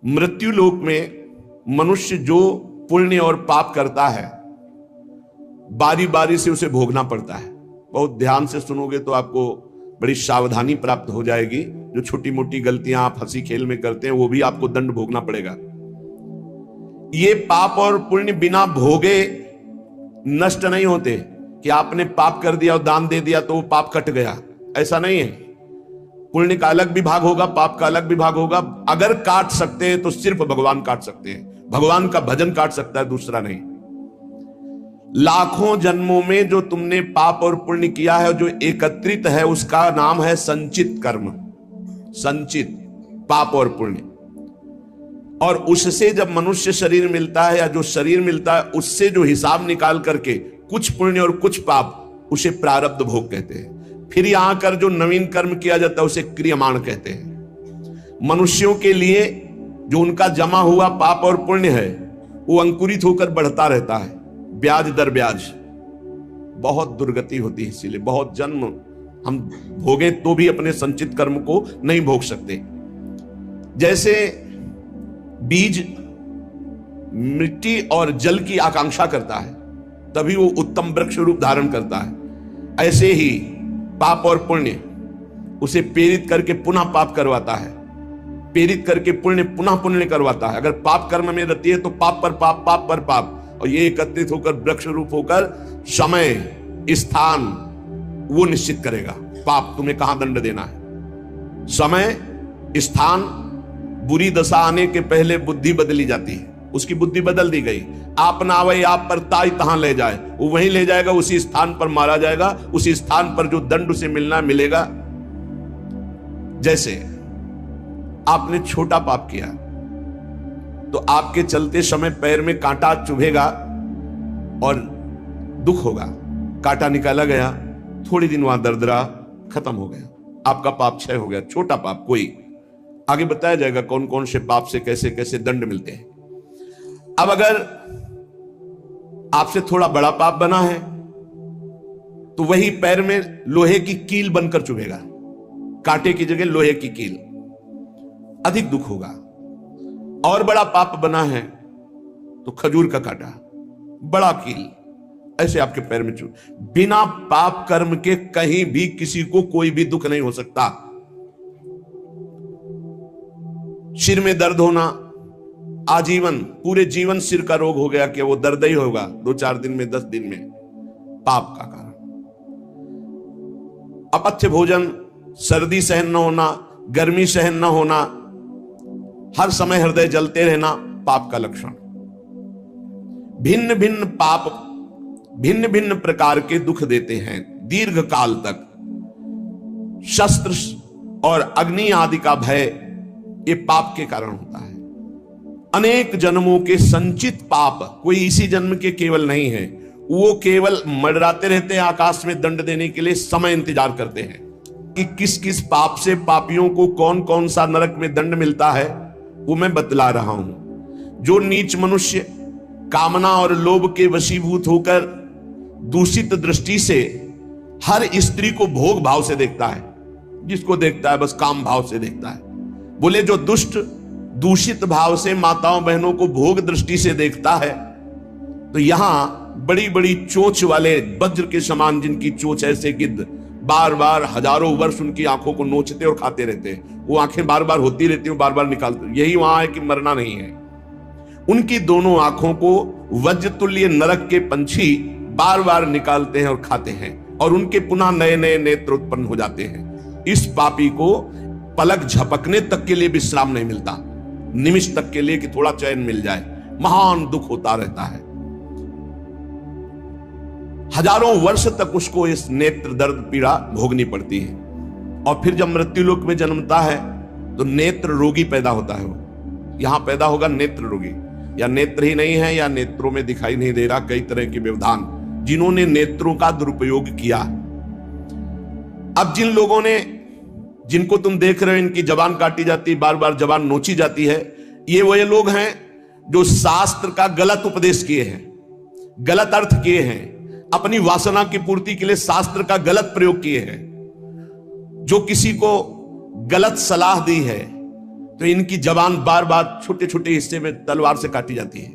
मृत्यु लोक में मनुष्य जो पुण्य और पाप करता है बारी बारी से उसे भोगना पड़ता है। बहुत ध्यान से सुनोगे तो आपको बड़ी सावधानी प्राप्त हो जाएगी। जो छोटी मोटी गलतियां आप हंसी खेल में करते हैं वो भी आपको दंड भोगना पड़ेगा। ये पाप और पुण्य बिना भोगे नष्ट नहीं होते कि आपने पाप कर दिया और दान दे दिया तो वो पाप कट गया, ऐसा नहीं है। पुण्य का अलग विभाग होगा, पाप का अलग विभाग होगा। अगर काट सकते हैं तो सिर्फ भगवान काट सकते हैं। भगवान का भजन काट सकता है, दूसरा नहीं। लाखों जन्मों में जो तुमने पाप और पुण्य किया है, जो एकत्रित है, उसका नाम है संचित कर्म। संचित पाप और पुण्य। और उससे जब मनुष्य शरीर मिलता है या जो शरीर मिलता है, उससे जो हिसाब निकाल करके कुछ पुण्य और कुछ पाप, उसे प्रारब्ध भोग कहते हैं। फिर यहां कर जो नवीन कर्म किया जाता है उसे क्रियमाण कहते हैं। मनुष्यों के लिए जो उनका जमा हुआ पाप और पुण्य है वो अंकुरित होकर बढ़ता रहता है, ब्याज दर ब्याज। बहुत दुर्गति होती है, इसीलिए बहुत जन्म हम भोगे तो भी अपने संचित कर्म को नहीं भोग सकते। जैसे बीज मिट्टी और जल की आकांक्षा करता है तभी वो उत्तम वृक्ष रूप धारण करता है, ऐसे ही पाप और पुण्य उसे प्रेरित करके पुनः पाप करवाता है, प्रेरित करके पुण्य पुनः पुण्य करवाता है। अगर पाप कर्म में रहती है तो पाप पर पाप, पाप पर पाप, और ये एकत्रित होकर वृक्ष रूप होकर समय स्थान वो निश्चित करेगा। पाप तुम्हें कहां दंड देना है, समय स्थान। बुरी दशा आने के पहले बुद्धि बदली जाती है, उसकी बुद्धि बदल दी गई। आप ना आवे आप पर ताई तहां ले जाए, वो वहीं ले जाएगा, उसी स्थान पर मारा जाएगा, उसी स्थान पर जो दंड उसे मिलना मिलेगा। जैसे आपने छोटा पाप किया तो आपके चलते समय पैर में कांटा चुभेगा और दुख होगा। कांटा निकाला गया, थोड़ी दिन वहां दर्द रहा, खत्म हो गया, आपका पाप क्षय हो गया। छोटा पाप कोई, आगे बताया जाएगा कौन कौन से पाप से कैसे कैसे दंड मिलते हैं। अब अगर आपसे थोड़ा बड़ा पाप बना है तो वही पैर में लोहे की कील बनकर चुभेगा, कांटे की जगह लोहे की कील, अधिक दुख होगा। और बड़ा पाप बना है तो खजूर का कांटा, बड़ा कील, ऐसे आपके पैर में चुभ। बिना पाप कर्म के कहीं भी किसी को कोई भी दुख नहीं हो सकता। सिर में दर्द होना, आजीवन पूरे जीवन सिर का रोग हो गया कि वो दर्द ही होगा 2-4 दिन में, 10 दिन में, पाप का कारण। अपथ्य भोजन, सर्दी सहन न होना, गर्मी सहन न होना, हर समय हृदय जलते रहना, पाप का लक्षण। भिन्न भिन्न पाप भिन्न भिन्न प्रकार के दुख देते हैं दीर्घ काल तक। शस्त्र और अग्नि आदि का भय ये पाप के कारण होता है। अनेक जन्मों के संचित पाप कोई इसी जन्म के केवल नहीं है, वो केवल मंडराते रहते हैं आकाश में दंड देने के लिए, समय इंतजार करते हैं कि किस किस पाप से पापियों को कौन कौन सा नरक में दंड मिलता है, वो मैं बतला रहा हूं। जो नीच मनुष्य कामना और लोभ के वशीभूत होकर दूषित दृष्टि से हर स्त्री को भोग भाव से देखता है, जिसको देखता है बस काम भाव से देखता है। बोले जो दुष्ट दूषित भाव से माताओं बहनों को भोग दृष्टि से देखता है, तो यहां बड़ी बड़ी चोंच वाले वज्र के समान जिनकी चोंच ऐसे गिद्ध बार बार हजारों वर्ष उनकी आंखों को नोचते और खाते रहते हैं, वो आंखें बार बार होती रहती हैं, बार बार निकालते, यही वहां है कि मरना नहीं है। उनकी दोनों आंखों को वज्र तुल्य नरक के पंछी बार बार निकालते हैं और खाते हैं, और उनके पुनः नए नए नेत्र उत्पन्न हो जाते हैं। इस पापी को पलक झपकने तक के लिए विश्राम नहीं मिलता, निमिष तक के लिए कि थोड़ा चैन मिल जाए, महान दुख होता रहता है। हजारों वर्ष तक उसको इस नेत्र दर्द पीड़ा भोगनी पड़ती है। और फिर जब मृत्यु लोक में जन्मता है तो नेत्र रोगी पैदा होता है। वो यहां पैदा होगा नेत्र रोगी, या नेत्र ही नहीं है या नेत्रों में दिखाई नहीं दे रहा, कई तरह के व्यवधान, जिन्होंने नेत्रों का दुरुपयोग किया। अब जिन लोगों ने, जिनको तुम देख रहे हो इनकी जबान काटी जाती, बार बार जबान नोची जाती है, ये वही लोग हैं जो शास्त्र का गलत उपदेश किए हैं, गलत अर्थ किए हैं, अपनी वासना की पूर्ति के लिए शास्त्र का गलत प्रयोग किए हैं, जो किसी को गलत सलाह दी है, तो इनकी जबान बार बार छोटे छोटे हिस्से में तलवार से काटी जाती है।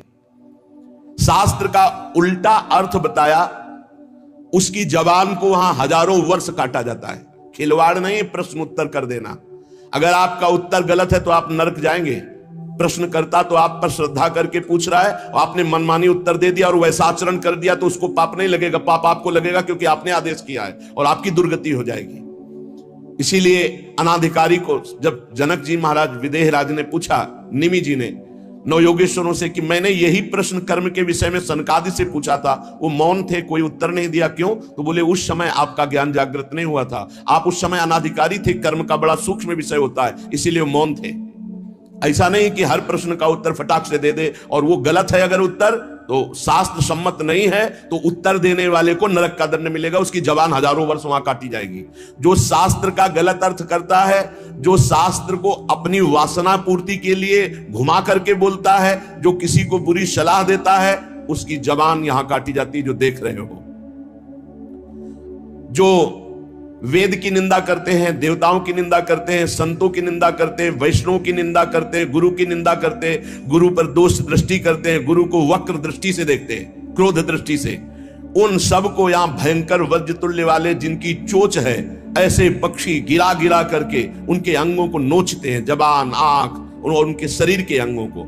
शास्त्र का उल्टा अर्थ बताया, उसकी जबान को वहां हजारों वर्ष काटा जाता है। खिलवाड़ नहीं, प्रश्न उत्तर कर देना। अगर आपका उत्तर गलत है तो आप नरक जाएंगे। प्रश्न करता तो आप पर श्रद्धा करके पूछ रहा है और आपने मनमानी उत्तर दे दिया और वैसा आचरण कर दिया तो उसको पाप नहीं लगेगा, पाप आपको लगेगा क्योंकि आपने आदेश किया है और आपकी दुर्गति हो जाएगी। इसीलिए अनाधिकारी को जब जनक जी महाराज विदेह राज ने पूछा, निमि जी ने नवयोगेश्वरों से कि मैंने यही प्रश्न कर्म के विषय में सनकादि से पूछा था, वो मौन थे, कोई उत्तर नहीं दिया, क्यों? तो बोले उस समय आपका ज्ञान जागृत नहीं हुआ था, आप उस समय अनाधिकारी थे, कर्म का बड़ा सूक्ष्म विषय होता है, इसीलिए मौन थे। ऐसा नहीं कि हर प्रश्न का उत्तर फटाक से दे दे और वो गलत है अगर उत्तर तो शास्त्र सम्मत नहीं है तो उत्तर देने वाले को नरक का दंड मिलेगा, उसकी जबान हजारों वर्ष वहां काटी जाएगी। जो शास्त्र का गलत अर्थ करता है, जो शास्त्र को अपनी वासना पूर्ति के लिए घुमा करके बोलता है, जो किसी को बुरी सलाह देता है, उसकी जबान यहां काटी जाती है, जो देख रहे हो। जो वेद की निंदा करते हैं, देवताओं की निंदा करते हैं, संतों की निंदा करते हैं, वैष्णव की निंदा करते हैं, गुरु की निंदा करते हैं, गुरु पर दोष दृष्टि करते हैं, गुरु को वक्र दृष्टि से देखते हैं, क्रोध दृष्टि से, उन सब को यहां भयंकर वज्रतुल्य वाले जिनकी चोंच है, ऐसे पक्षी गिरा गिरा करके उनके अंगों को नोचते हैं, जबान, आंख और उनके शरीर के अंगों को।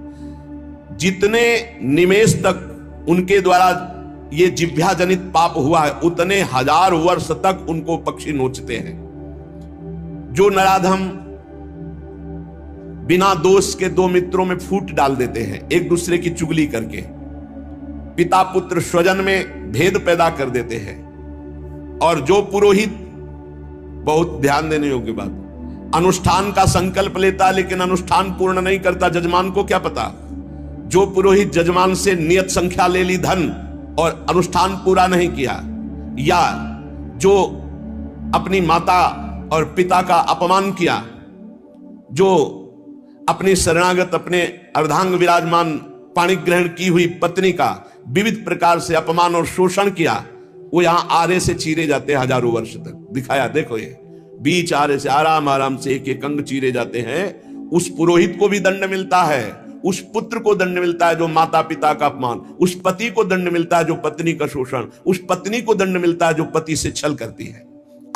जितने निमेष तक उनके द्वारा ये जिह्वा जनित पाप हुआ है, उतने हजार वर्ष तक उनको पक्षी नोचते हैं। जो नराधम बिना दोष के दो मित्रों में फूट डाल देते हैं, एक दूसरे की चुगली करके, पिता पुत्र स्वजन में भेद पैदा कर देते हैं, और जो पुरोहित, बहुत ध्यान देने योग्य बात, अनुष्ठान का संकल्प लेता लेकिन अनुष्ठान पूर्ण नहीं करता, जजमान को क्या पता? जो पुरोहित जजमान से नियत संख्या ले ली धन और अनुष्ठान पूरा नहीं किया, या जो अपनी माता और पिता का अपमान किया, जो अपनी शरणागत, अपने अर्धांग विराजमान पाणि ग्रहण की हुई पत्नी का विविध प्रकार से अपमान और शोषण किया, वो यहां आरे से चीरे जाते हैं हजारों वर्ष तक। दिखाया, देखो ये बीच आरे से आराम आराम से एक एक अंग चीरे जाते हैं। उस पुरोहित को भी दंड मिलता है, उस पुत्र को दंड मिलता है जो माता पिता का अपमान, उस पति को दंड मिलता है जो पत्नी का शोषण, उस पत्नी को दंड मिलता है जो पति से छल करती है।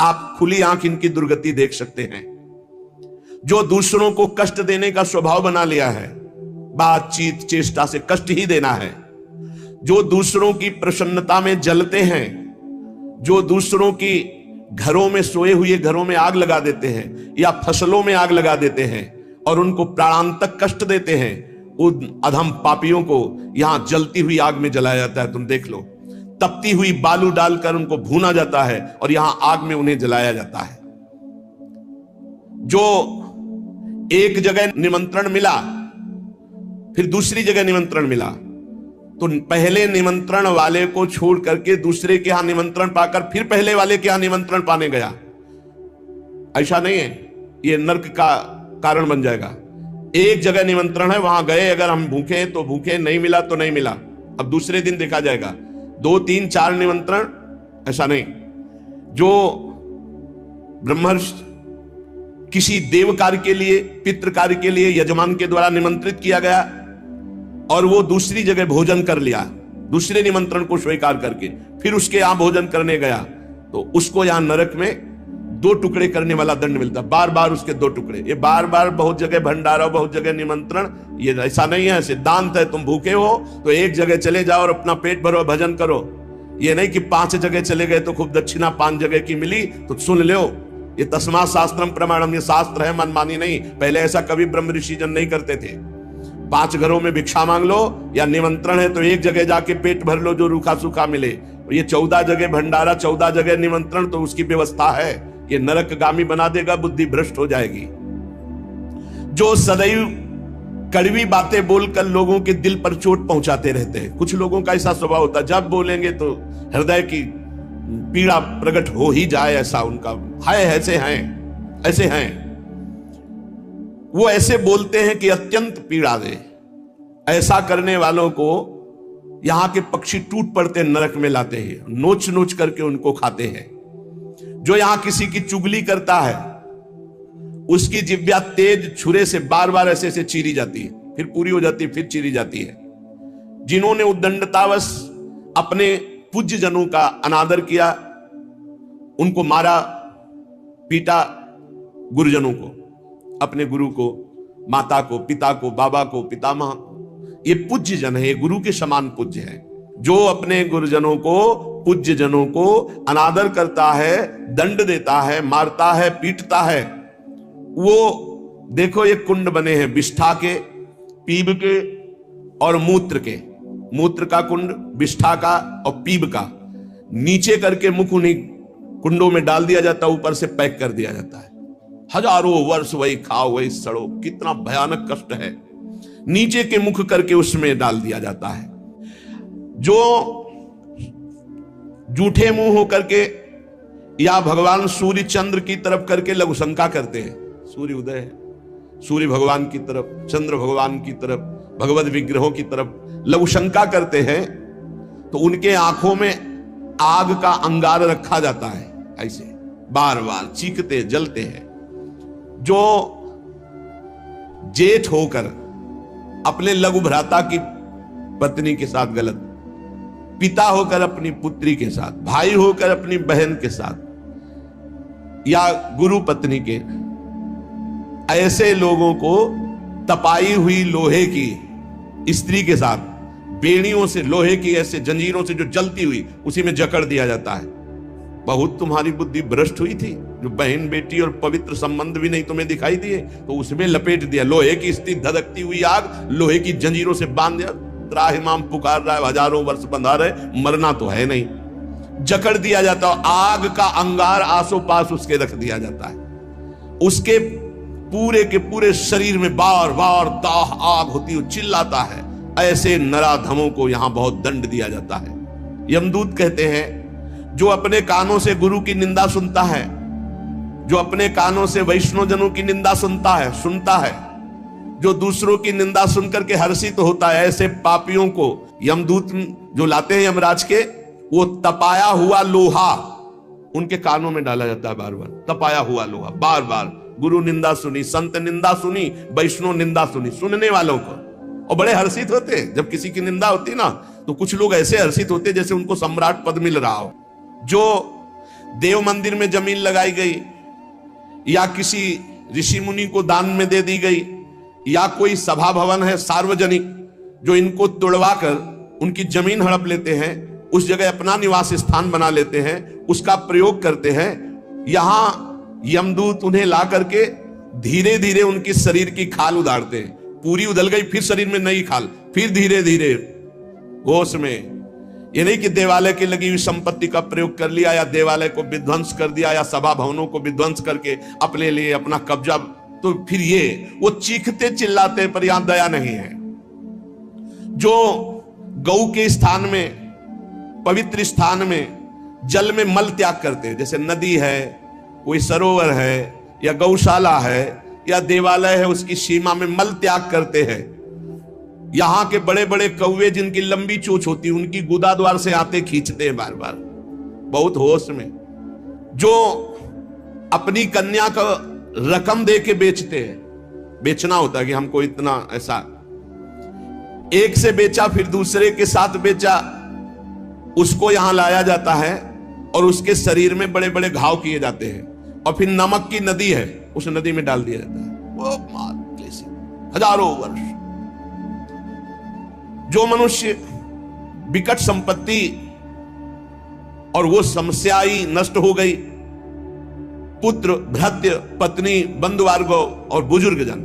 आप खुली आंख इनकी दुर्गति देख सकते हैं। जो दूसरों को कष्ट देने का स्वभाव बना लिया है, बातचीत चेष्टा से कष्ट ही देना है, जो दूसरों की प्रसन्नता में जलते हैं, जो दूसरों की घरों में, सोए हुए घरों में आग लगा देते हैं या फसलों में आग लगा देते हैं और उनको प्राणांतक कष्ट देते हैं, उन अधम पापियों को यहां जलती हुई आग में जलाया जाता है। तुम देख लो, तपती हुई बालू डालकर उनको भूना जाता है और यहां आग में उन्हें जलाया जाता है। जो एक जगह निमंत्रण मिला, फिर दूसरी जगह निमंत्रण मिला, तो पहले निमंत्रण वाले को छोड़ करके दूसरे के यहां निमंत्रण पाकर फिर पहले वाले के यहां निमंत्रण पाने गया। ऐसा नहीं है, यह नरक का कारण बन जाएगा। एक जगह निमंत्रण है, वहां गए, अगर हम भूखे हैं तो भूखे, नहीं मिला तो नहीं मिला, अब दूसरे दिन देखा जाएगा। 2 3 4 निमंत्रण, ऐसा नहीं। जो ब्रह्मर्षि किसी देव कार्य के लिए, पितृ कार्य के लिए यजमान के द्वारा निमंत्रित किया गया और वो दूसरी जगह भोजन कर लिया, दूसरे निमंत्रण को स्वीकार करके फिर उसके यहां भोजन करने गया, तो उसको यहां नरक में 2 टुकड़े करने वाला दंड मिलता, बार बार उसके 2 टुकड़े। ये बार बार बहुत जगह भंडारा, बहुत जगह निमंत्रण, ये ऐसा नहीं है, सिद्धांत है। तुम भूखे हो तो एक जगह चले जाओ और अपना पेट भरो, भजन करो। ये नहीं कि 5 जगह चले गए तो खूब दक्षिणा 5 जगह की मिली तो सुन लो। ये तस्मा शास्त्रम प्रमाणम, ये शास्त्र है, मनमानी नहीं। पहले ऐसा कभी ब्रह्म ऋषि जन नहीं करते थे। 5 घरों में भिक्षा मांग लो, या निमंत्रण है तो एक जगह जाके पेट भर लो जो रूखा सूखा मिले। ये 14 जगह भंडारा, 14 जगह निमंत्रण, तो उसकी व्यवस्था है। ये नरकगामी बना देगा, बुद्धि भ्रष्ट हो जाएगी। जो सदैव कड़वी बातें बोलकर लोगों के दिल पर चोट पहुंचाते रहते हैं, कुछ लोगों का ऐसा स्वभाव होता है, जब बोलेंगे तो हृदय की पीड़ा प्रकट हो ही जाए, ऐसा उनका है। ऐसे हैं वो, ऐसे बोलते हैं कि अत्यंत पीड़ा दे। ऐसा करने वालों को यहां के पक्षी टूट पड़ते नरक में लाते हैं, नोच नोच करके उनको खाते हैं। जो यहां किसी की चुगली करता है उसकी जिह्वा तेज छुरे से बार बार ऐसे ऐसे चीरी जाती है, फिर पूरी हो जाती है, फिर चीरी जाती है। जिन्होंने उद्दंडतावश अपने पूज्य जनों का अनादर किया, उनको मारा पीटा, गुरुजनों को, अपने गुरु को, माता को, पिता को, बाबा को, पितामह, ये पूज्य जन है, ये गुरु के समान पूज्य है। जो अपने गुरुजनों को, पूज्य जनों को अनादर करता है, दंड देता है, मारता है, पीटता है, वो देखो ये कुंड बने हैं विष्ठा के, पीब के और मूत्र के। मूत्र का कुंड, विष्ठा का और पीब का, नीचे करके मुख उन्हीं कुंडों में डाल दिया जाता है, ऊपर से पैक कर दिया जाता है। हजारों वर्ष वही खाओ वही सड़ो, कितना भयानक कष्ट है। नीचे के मुख करके उसमें डाल दिया जाता है। जो जूठे मुंह होकर के या भगवान सूर्य चंद्र की तरफ करके लघु शंका करते हैं, सूर्य उदय है, सूर्य भगवान की तरफ, चंद्र भगवान की तरफ, भगवत विग्रहों की तरफ लघु शंका करते हैं, तो उनके आंखों में आग का अंगार रखा जाता है, ऐसे बार बार चीखते जलते हैं। जो जेठ होकर अपने लघु भ्राता की पत्नी के साथ गलत, पिता होकर अपनी पुत्री के साथ, भाई होकर अपनी बहन के साथ, या गुरु पत्नी के, ऐसे लोगों को तपाई हुई लोहे की स्त्री के साथ बेड़ियों से, लोहे की ऐसे जंजीरों से जो जलती हुई, उसी में जकड़ दिया जाता है। बहुत तुम्हारी बुद्धि भ्रष्ट हुई थी, जो बहन बेटी और पवित्र संबंध भी नहीं तुम्हें दिखाई दिए, तो उसमें लपेट दिया। लोहे की स्त्री, धधकती हुई आग, लोहे की जंजीरों से बांध दिया। त्राहिमाम पुकार रहा है, हजारों वर्ष बंधा रहे, मरना तो है नहीं, जकड़ दिया जाता है। आग का अंगार आसो पास उसके रख दिया जाता है। उसके पूरे के पूरे शरीर में बार बार दाह आग होती है, चिल्लाता है। ऐसे नराधमों को यहां बहुत दंड दिया जाता है। यमदूत कहते हैं, जो अपने कानों से गुरु की निंदा सुनता है, जो अपने कानों से वैष्णवजनों की निंदा सुनता है, जो दूसरों की निंदा सुनकर के हर्षित होता है, ऐसे पापियों को यमदूत जो लाते हैं यमराज के, वो तपाया हुआ लोहा उनके कानों में डाला जाता है। बार बार तपाया हुआ लोहा, बार बार। गुरु निंदा सुनी, संत निंदा सुनी, वैष्णव निंदा सुनी, सुनने वालों को, और बड़े हर्षित होते हैं। जब किसी की निंदा होती ना, तो कुछ लोग ऐसे हर्षित होते जैसे उनको सम्राट पद मिल रहा हो। जो देव मंदिर में जमीन लगाई गई, या किसी ऋषि मुनि को दान में दे दी गई, या कोई सभा भवन है सार्वजनिक, जो इनको तोड़वा कर उनकी जमीन हड़प लेते हैं, उस जगह अपना निवास स्थान बना लेते हैं, उसका प्रयोग करते हैं। यहां यमदूत उन्हें ला करके धीरे धीरे उनकी शरीर की खाल उदारते हैं। पूरी उधल गई, फिर शरीर में नई खाल, फिर धीरे धीरे होश में। ये नहीं कि देवालय की लगी हुई संपत्ति का प्रयोग कर लिया, या देवालय को विध्वंस कर दिया, या सभा भवनों को विध्वंस करके अपने लिए अपना कब्जा, तो फिर ये वो चीखते चिल्लाते, पर यहां दया नहीं है। जो गौ के स्थान में, पवित्र स्थान में जल में मल त्याग करते हैं, जैसे नदी है, कोई सरोवर है, या गौशाला है, या देवालय है, उसकी सीमा में मल त्याग करते हैं। यहां के बड़े बड़े कौवे जिनकी लंबी चोंच होती है, उनकी गुदा द्वार से आते खींचते हैं बार बार, बहुत होश में। जो अपनी कन्या का रकम दे के बेचते हैं, बेचना होता है कि हमको इतना, ऐसा एक से बेचा, फिर दूसरे के साथ बेचा, उसको यहां लाया जाता है और उसके शरीर में बड़े बड़े घाव किए जाते हैं, और फिर नमक की नदी है, उस नदी में डाल दिया जाता है। वो हजारों वर्ष। जो मनुष्य विकट संपत्ति और वो समस्याई नष्ट हो गई, पुत्र, भृत्य, पत्नी, बंधुवर्ग और बुजुर्ग जन,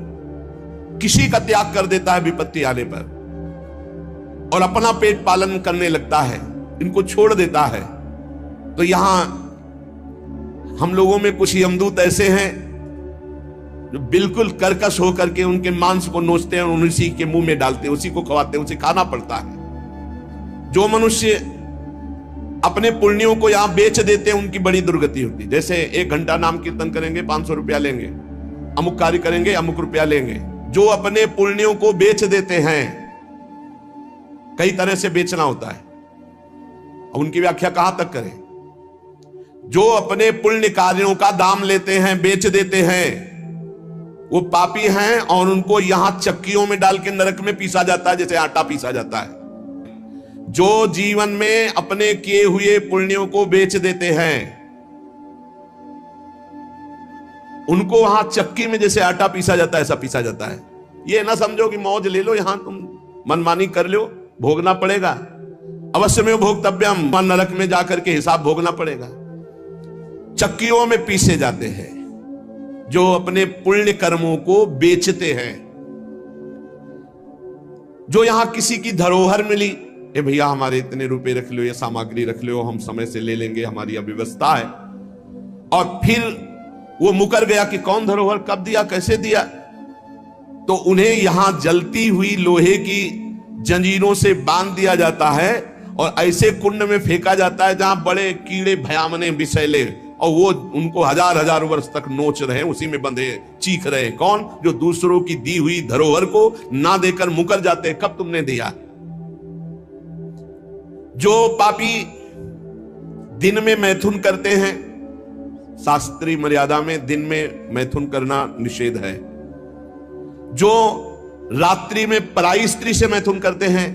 किसी का त्याग कर देता है विपत्ति आने पर, और अपना पेट पालन करने लगता है, इनको छोड़ देता है। तो यहां हम लोगों में कुछ यमदूत ऐसे हैं जो बिल्कुल कर्कश होकर के उनके मांस को नोचते हैं और उसी के मुंह में डालते हैं, उसी को खवाते हैं, उसे खाना पड़ता है। जो मनुष्य अपने पुण्यों को यहां बेच देते हैं, उनकी बड़ी दुर्गति होती है। जैसे 1 घंटा नाम कीर्तन करेंगे 500 रुपया लेंगे, अमुक कार्य करेंगे अमुक रुपया लेंगे। जो अपने पुण्यों को बेच देते हैं, कई तरह से बेचना होता है, उनकी व्याख्या कहां तक करें। जो अपने पुण्य कार्यों का दाम लेते हैं, बेच देते हैं, वो पापी हैं और उनको यहां चक्कियों में डाल के नरक में पीसा जाता है, जैसे आटा पीसा जाता है। जो जीवन में अपने किए हुए पुण्यों को बेच देते हैं, उनको वहां चक्की में जैसे आटा पीसा जाता है, ऐसा पीसा जाता है। ये ना समझो कि मौज ले लो, यहां तुम मनमानी कर लो, भोगना पड़ेगा। अवश्य में भोक्तव्यम, नरक में जाकर के हिसाब भोगना पड़ेगा। चक्कियों में पीसे जाते हैं जो अपने पुण्य कर्मों को बेचते हैं। जो यहां किसी की धरोहर मिली, ए भैया हमारे इतने रुपए रख लो, ये सामग्री रख लो, हम समय से ले लेंगे, हमारी अव्यवस्था है, और फिर वो मुकर गया कि कौन धरोहर कब दिया, कैसे दिया, तो उन्हें यहां जलती हुई लोहे की जंजीरों से बांध दिया जाता है और ऐसे कुंड में फेंका जाता है जहां बड़े कीड़े भयामने विषैले, और वो उनको हजार हजार वर्ष तक नोच रहे, उसी में बंधे चीख रहे। कौन? जो दूसरों की दी हुई धरोहर को ना देकर मुकर जाते, कब तुमने दिया। जो पापी दिन में मैथुन करते हैं, शास्त्रीय मर्यादा में दिन में मैथुन करना निषेध है। जो रात्रि में पराई स्त्री से मैथुन करते हैं,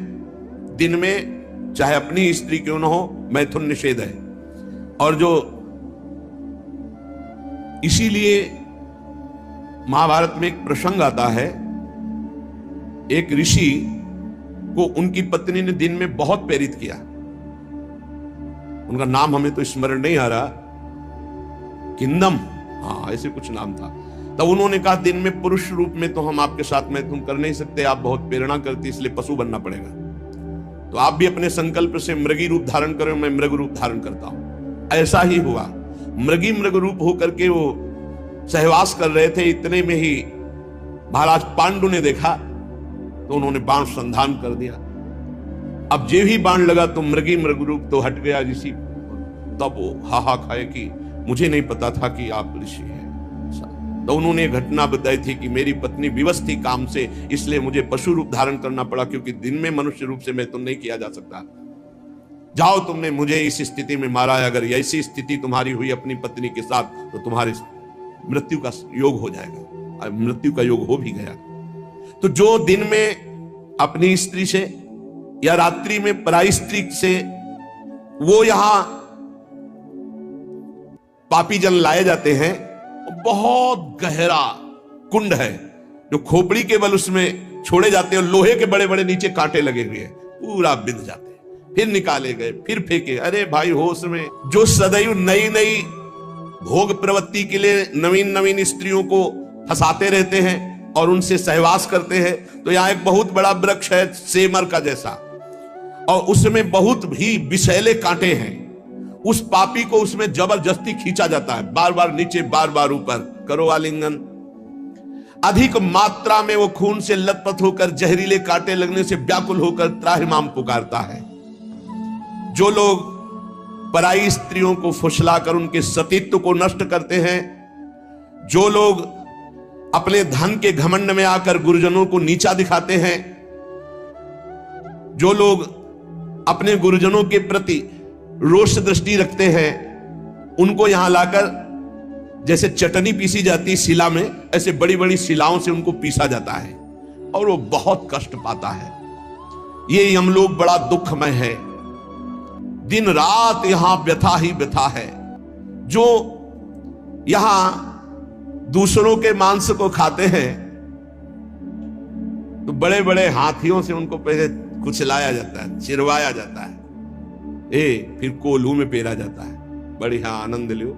दिन में चाहे अपनी स्त्री क्यों ना हो, मैथुन निषेध है। और जो इसीलिए महाभारत में एक प्रसंग आता है, एक ऋषि को उनकी पत्नी ने दिन में बहुत प्रेरित किया। उनका नाम हमें तो स्मरण नहीं आ रहा, किंदम, हाँ ऐसे कुछ नाम था। तब उन्होंने कहा दिन में पुरुष रूप में तो हम आपके साथ मैथुन कर नहीं सकते, आप बहुत प्रेरणा करती, इसलिए पशु बनना पड़ेगा। तो आप भी अपने संकल्प से मृगी रूप धारण करें, मैं मृग रूप धारण करता हूं। ऐसा ही हुआ, मृग रूप होकर के वो सहवास कर रहे थे। इतने में ही महाराज पांडु ने देखा तो उन्होंने बाण संधान कर दिया। अब जे ही बाण लगा तो मृग रूप तो हट गया ऋषि। तब वो हाहा खाए कि मुझे नहीं पता था कि आप ऋषि हैं। तो उन्होंने घटना बताई थी कि मेरी पत्नी विवश थी काम से, इसलिए मुझे पशु रूप धारण करना पड़ा, क्योंकि दिन में मनुष्य रूप से मैथुन नहीं किया जा सकता। जाओ, तुमने मुझे इस स्थिति में मारा है, अगर ऐसी स्थिति तुम्हारी हुई अपनी पत्नी के साथ तो तुम्हारी मृत्यु का योग हो जाएगा। मृत्यु का योग हो भी गया। तो जो दिन में अपनी स्त्री से या रात्रि में पराई स्त्री से, वो यहां पापी जन लाए जाते हैं। बहुत गहरा कुंड है जो खोपड़ी के बल उसमें छोड़े जाते हैं, लोहे के बड़े बड़े नीचे कांटे लगे हुए हैं, पूरा बिंद जाते हैं, फिर निकाले गए, फिर फेंके। अरे भाई होश में, जो सदैव नई नई भोग प्रवृत्ति के लिए नवीन नवीन स्त्रियों को फंसाते रहते हैं और उनसे सहवास करते हैं। तो यहां एक बहुत बड़ा वृक्ष है सेमर का जैसा, और उसमें बहुत भी विषैले कांटे हैं। उस पापी को उसमें जबरदस्ती खींचा जाता है, बार बार नीचे बार बार ऊपर, करो आलिंगन। अधिक मात्रा में वो खून से लथपथ होकर जहरीले कांटे लगने से व्याकुल होकर त्राहिमाम पुकारता है। जो लोग पराई स्त्रियों को फुसलाकर उनके सतीत्व को नष्ट करते हैं, जो लोग अपने धन के घमंड में आकर गुरुजनों को नीचा दिखाते हैं, जो लोग अपने गुरुजनों के प्रति रोष दृष्टि रखते हैं, उनको यहां लाकर जैसे चटनी पीसी जाती शिला में, ऐसे बड़ी बड़ी शिलाओं से उनको पीसा जाता है और वो बहुत कष्ट पाता है। ये यमलोक बड़ा दुखमय है, दिन रात यहां व्यथा ही व्यथा है। जो यहां दूसरों के मांस को खाते हैं तो बड़े बड़े हाथियों से उनको पहले कुचलाया जाता है, चिरवाया जाता है, फिर कोल्हू में पेरा जाता है। बढ़िया आनंद लो।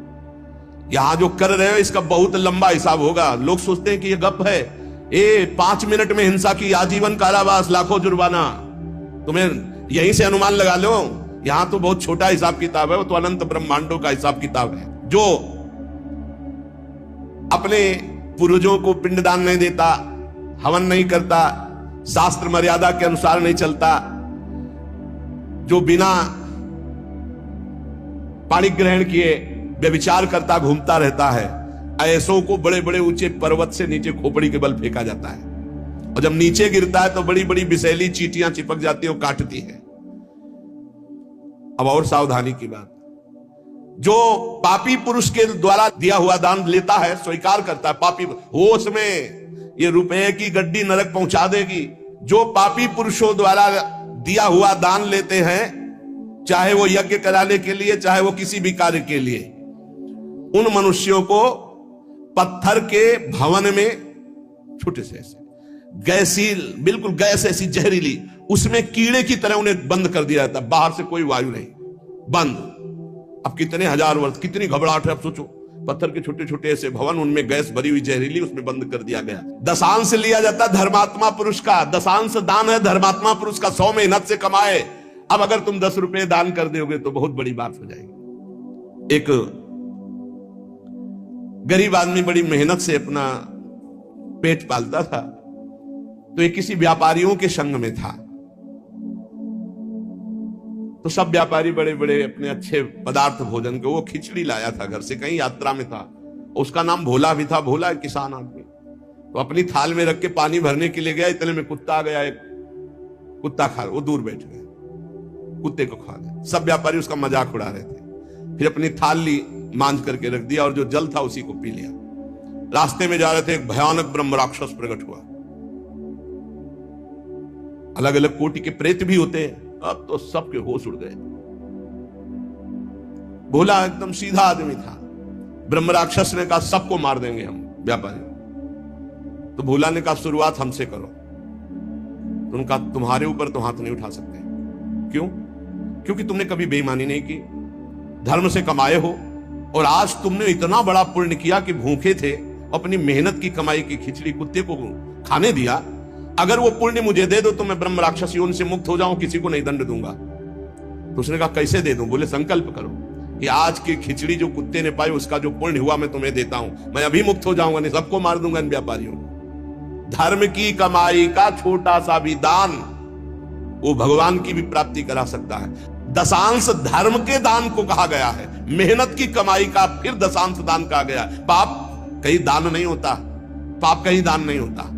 यहां जो कर रहे हो इसका बहुत लंबा हिसाब होगा। लोग सोचते हैं कि ये गप है, 5 मिनट में हिंसा की आजीवन कारावास, लाखों जुर्माना, तुम्हें यहीं से अनुमान लगा लो। यहां तो बहुत छोटा हिसाब किताब है, वो तो अनंत ब्रह्मांडों का हिसाब किताब है। जो अपने पूर्वजों को पिंडदान नहीं देता, हवन नहीं करता, शास्त्र मर्यादा के अनुसार नहीं चलता, जो बिना पाणी ग्रहण किए व्यभिचार करता घूमता रहता है, ऐसों को बड़े बड़े ऊंचे पर्वत से नीचे खोपड़ी के बल फेंका जाता है। और जब नीचे गिरता है तो बड़ी बड़ी विषैली चींटियां चिपक जाती हैं और काटती है। अब और सावधानी की बात, जो पापी पुरुष के द्वारा दिया हुआ दान लेता है, स्वीकार करता है, पापी होश में ये रुपए की गड्डी नरक पहुंचा देगी। जो पापी पुरुषों द्वारा दिया हुआ दान लेते हैं, चाहे वो यज्ञ कराने के लिए, चाहे वो किसी भी कार्य के लिए, उन मनुष्यों को पत्थर के भवन में छोटे से ऐसे गैसील, बिल्कुल गैस ऐसी जहरीली, उसमें कीड़े की तरह उन्हें बंद कर दिया जाता, बाहर से कोई वायु नहीं, बंद। अब कितने हजार वर्ष, कितनी घबराहट है। अब सोचो, पत्थर के छोटे छोटे ऐसे भवन, उनमें गैस भरी हुई जहरीली, उसमें बंद कर दिया गया। दशांश लिया जाता धर्मात्मा पुरुष का, दशांश दान है धर्मात्मा पुरुष का, 100 मेहनत से कमाए। अब अगर तुम 10 रुपए दान कर दोगे तो बहुत बड़ी बात हो जाएगी। एक गरीब आदमी बड़ी मेहनत से अपना पेट पालता था, तो एक किसी व्यापारियों के संग में था। तो सब व्यापारी बड़े बड़े अपने अच्छे पदार्थ भोजन के, वो खिचड़ी लाया था घर से, कहीं यात्रा में था। उसका नाम भोला भी था, भोला एक किसान आदमी। तो अपनी थाल में रख के पानी भरने के लिए गया, इतने में कुत्ता आ गया, एक कुत्ता खा, वो दूर बैठ गया, कुत्ते को खा गया। सब व्यापारी उसका मजाक उड़ा रहे थे। फिर अपनी थाल ली, मांझ करके रख दिया, और जो जल था उसी को पी लिया। रास्ते में जा रहे थे, एक भयानक ब्रह्म राक्षस प्रकट हुआ। अलग अलग कोटि के प्रेत भी होते हैं। अब तो सबके होश उड़ गए। भोला एकदम सीधा आदमी था। ब्रह्म राक्षस ने कहा सबको मार देंगे हम व्यापारी। तो भोला ने कहा शुरुआत हमसे करो। तो उनका तुम्हारे ऊपर तो हाथ नहीं उठा सकते। क्यों? क्योंकि तुमने कभी बेईमानी नहीं की, धर्म से कमाए हो, और आज तुमने इतना बड़ा पुण्य किया कि भूखे थे, अपनी मेहनत की कमाई की खिचड़ी कुत्ते को खाने दिया। अगर वो पुण्य मुझे दे दो तो मैं ब्रह्म राक्षस योन से मुक्त हो जाऊं, किसी को नहीं दंड दूंगा। तो उसने कहा कैसे दे दूं? बोले संकल्प करो कि आज की खिचड़ी जो कुत्ते ने पाई उसका जो पुण्य हुआ मैं तुम्हें देता हूं, मैं अभी मुक्त हो जाऊंगा, नहीं सबको मार दूंगा इन व्यापारियों को। धर्म की कमाई का छोटा सा भी दान वो भगवान की भी प्राप्ति करा सकता है। दशांश धर्म के दान को कहा गया है, मेहनत की कमाई का फिर दशांश दान कहा गया। पाप कहीं दान नहीं होता, पाप कहीं दान नहीं होता।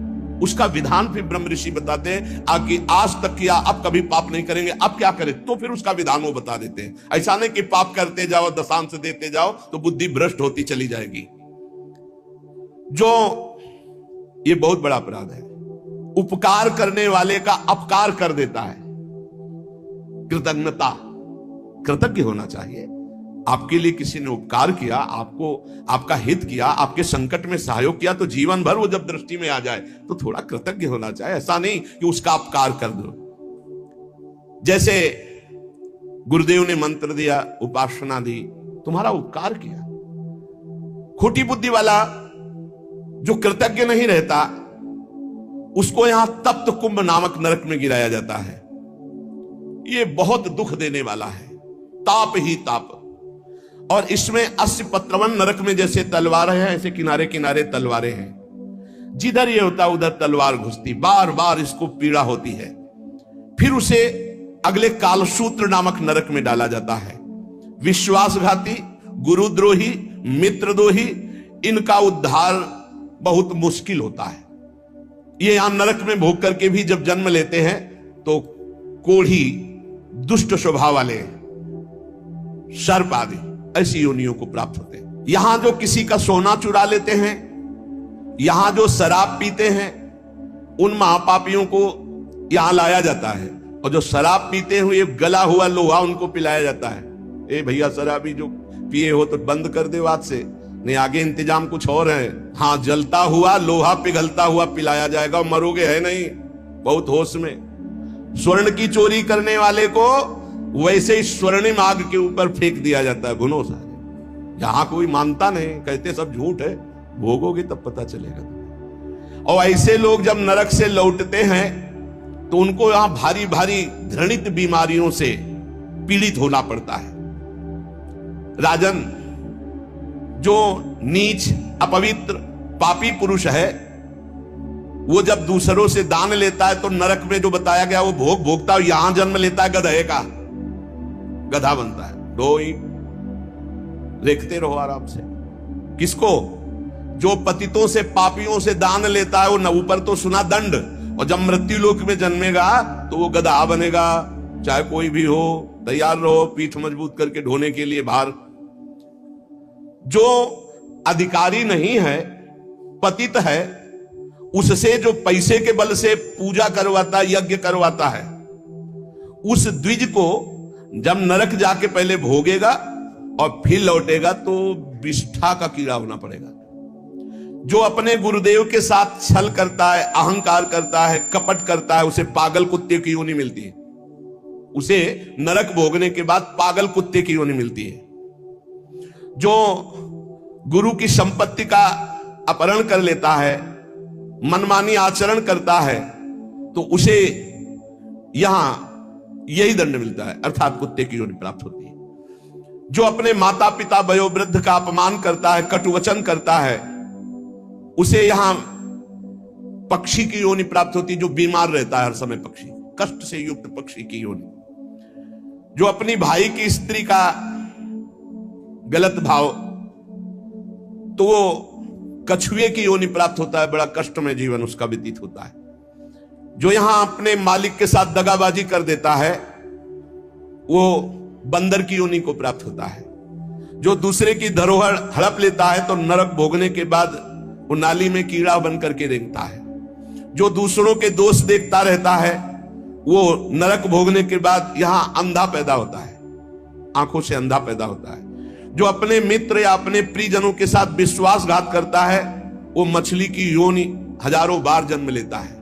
उसका विधान फिर ब्रह्म ऋषि बताते हैं कि आज तक किया, अब कभी पाप नहीं करेंगे, अब क्या करें, तो फिर उसका विधान वो बता देते हैं। ऐसा नहीं कि पाप करते जाओ, दशांश देते जाओ तो बुद्धि भ्रष्ट होती चली जाएगी। जो ये बहुत बड़ा अपराध है, उपकार करने वाले का अपकार कर देता है। कृतज्ञता, कृतज्ञ होना चाहिए। आपके लिए किसी ने उपकार किया, आपको आपका हित किया, आपके संकट में सहयोग किया, तो जीवन भर वो जब दृष्टि में आ जाए तो थोड़ा कृतज्ञ होना चाहिए। ऐसा नहीं कि उसका अपकार कर दो। जैसे गुरुदेव ने मंत्र दिया, उपासना दी, तुम्हारा उपकार किया। खोटी बुद्धि वाला जो कृतज्ञ नहीं रहता, उसको यहां तप्त कुंभ नामक नरक में गिराया जाता है। ये बहुत दुख देने वाला है, ताप ही ताप। और इसमें 80 पत्रवन नरक में जैसे तलवारें हैं, ऐसे किनारे किनारे तलवारें हैं। जिधर ये होता उधर तलवार घुसती, बार बार इसको पीड़ा होती है। फिर उसे अगले कालसूत्र नामक नरक में डाला जाता है। विश्वासघाती, गुरुद्रोही, मित्रद्रोही, इनका उद्धार बहुत मुश्किल होता है। ये यहां नरक में भोग करके भी जब जन्म लेते हैं तो कोढ़ी, दुष्ट स्वभाव वाले, सर्प आदि ऐसी योनियों को प्राप्त होते हैं। यहां जो किसी का सोना चुरा लेते हैं, यहां जो शराब पीते हैं, उन महापापियों को यहां लाया जाता है, और जो शराब पीते हुए गला हुआ लोहा उनको पिलाया जाता है। ए भैया शराबी जो पिए हो तो बंद कर दे आज से, नहीं आगे इंतजाम कुछ और है। हाँ, जलता हुआ लोहा पिघलता हुआ पिलाया जाएगा, मरोगे है नहीं, बहुत होश में। स्वर्ण की चोरी करने वाले को वैसे ही स्वर्णिम आग के ऊपर फेंक दिया जाता है, भुनो सारे। यहां कोई मानता नहीं, कहते सब झूठ है, भोगोगे तब पता चलेगा। और ऐसे लोग जब नरक से लौटते हैं तो उनको यहां भारी भारी घृणित बीमारियों से पीड़ित होना पड़ता है। राजन, जो नीच, अपवित्र, पापी पुरुष है, वो जब दूसरों से दान लेता है तो नरक में जो बताया गया वो भोग भोगता है। यहां जन्म लेता है गधे का, गधा बनता है। दो ही देखते रहो आराम से। किसको? जो पतितों से, पापियों से दान लेता है, वो न ऊपर तो सुना दंड, और जब मृत्यु लोक में जन्मेगा तो वो गधा बनेगा। चाहे कोई भी हो, तैयार रहो पीठ मजबूत करके ढोने के लिए भार। जो अधिकारी नहीं है, पतित है, उससे जो पैसे के बल से पूजा करवाता, यज्ञ करवाता है, उस द्विज को जब नरक जाके पहले भोगेगा और फिर लौटेगा तो विष्ठा का कीड़ा होना पड़ेगा। जो अपने गुरुदेव के साथ छल करता है, अहंकार करता है, कपट करता है, उसे पागल कुत्ते की योनि मिलती है। उसे नरक भोगने के बाद पागल कुत्ते की योनि मिलती है। जो गुरु की संपत्ति का अपहरण कर लेता है, मनमानी आचरण करता है, तो उसे यहां यही दंड मिलता है, अर्थात कुत्ते की योनि प्राप्त होती है। जो अपने माता पिता वयोवृद्ध का अपमान करता है, कटुवचन करता है, उसे यहां पक्षी की योनि प्राप्त होती है, जो बीमार रहता है हर समय, पक्षी, कष्ट से युक्त पक्षी की योनि। जो अपनी भाई की स्त्री का गलत भाव, तो वो कछुए की योनि प्राप्त होता है, बड़ा कष्ट में जीवन उसका व्यतीत होता है। जो यहां अपने मालिक के साथ दगाबाजी कर देता है, वो बंदर की योनि को प्राप्त होता है। जो दूसरे की धरोहर हड़प लेता है तो नरक भोगने के बाद वो नाली में कीड़ा बन करके रेंगता है। जो दूसरों के दोष देखता रहता है, वो नरक भोगने के बाद यहां अंधा पैदा होता है, आंखों से अंधा पैदा होता है। जो अपने मित्र या अपने प्रियजनों के साथ विश्वासघात करता है, वो मछली की योनि हजारों बार जन्म लेता है।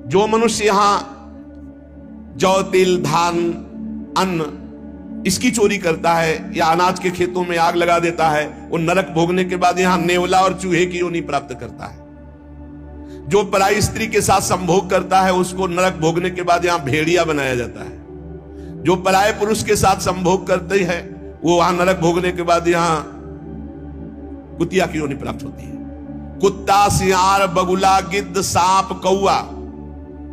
जो मनुष्य यहां जौ, तिल, धान, अन्न इसकी चोरी करता है या अनाज के खेतों में आग लगा देता है, वो नरक भोगने के बाद यहां नेवला और चूहे की योनि प्राप्त करता है। जो पराई स्त्री के साथ संभोग करता है, उसको नरक भोगने के बाद यहां भेड़िया बनाया जाता है। जो पराये पुरुष के साथ संभोग करते हैं, वो वहां नरक भोगने के बाद यहां कुतिया की योनि प्राप्त होती है। कुत्ता, सियार, बगुला, गिद्ध, सांप, कौआ,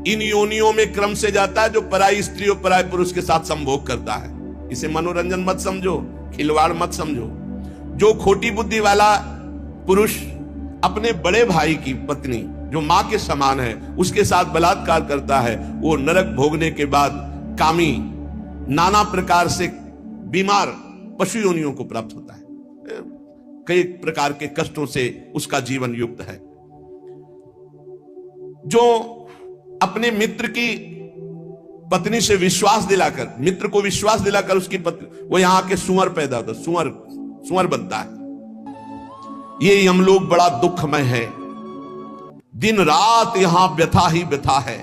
इन योनियों में क्रम से जाता है जो पराई स्त्री और पराये पुरुष के साथ संभोग करता है। इसे मनोरंजन मत समझो, खिलवाड़ मत समझो। जो खोटी बुद्धि वाला पुरुष अपने बड़े भाई की पत्नी, जो मां के समान है, उसके साथ बलात्कार करता है, वो नरक भोगने के बाद कामी, नाना प्रकार से बीमार पशु योनियों को प्राप्त होता है। कई प्रकार के कष्टों से उसका जीवन युक्त है। जो अपने मित्र की पत्नी से विश्वास दिलाकर, मित्र को विश्वास दिलाकर उसकी पत्नी, वो यहां के सुअर पैदा होता है, सुअर बनता है। ये यमलोक बड़ा दुखमय है, दिन रात यहां व्यथा ही व्यथा है।